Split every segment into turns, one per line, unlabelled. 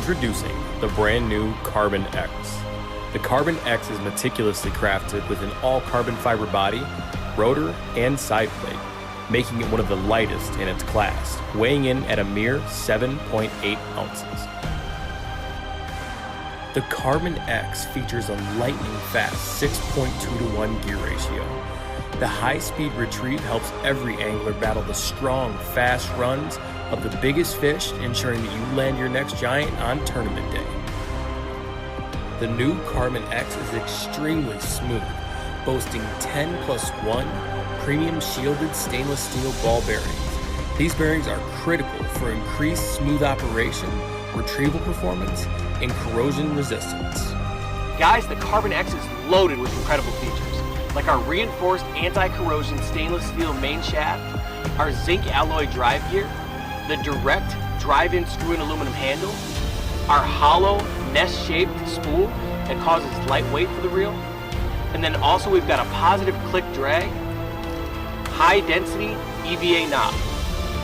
Introducing the brand new Carbon X. The Carbon X is meticulously crafted with an all-carbon fiber body, rotor, and side plate, making it one of the lightest in its class, weighing in at a mere 7.8 ounces. The Carbon X features a lightning-fast 6.2 to 1 gear ratio. The high-speed retrieve helps every angler battle the strong, fast runs of the biggest fish, ensuring that you land your next giant on tournament day. The new Carbon X is extremely smooth, boasting 10+1 premium shielded stainless steel ball bearings. These bearings are critical for increased smooth operation, retrieval performance, and corrosion resistance.
Guys, the Carbon X is loaded with incredible features, like our reinforced anti-corrosion stainless steel main shaft, our zinc alloy drive gear, the direct drive-in screw-in aluminum handle, our hollow nest-shaped spool that causes light weight for the reel, and then also we've got a positive click drag, high-density EVA knob.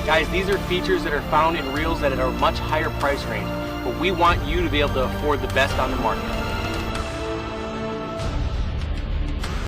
Guys, these are features that are found in reels that are a much higher price range, but we want you to be able to afford the best on the market.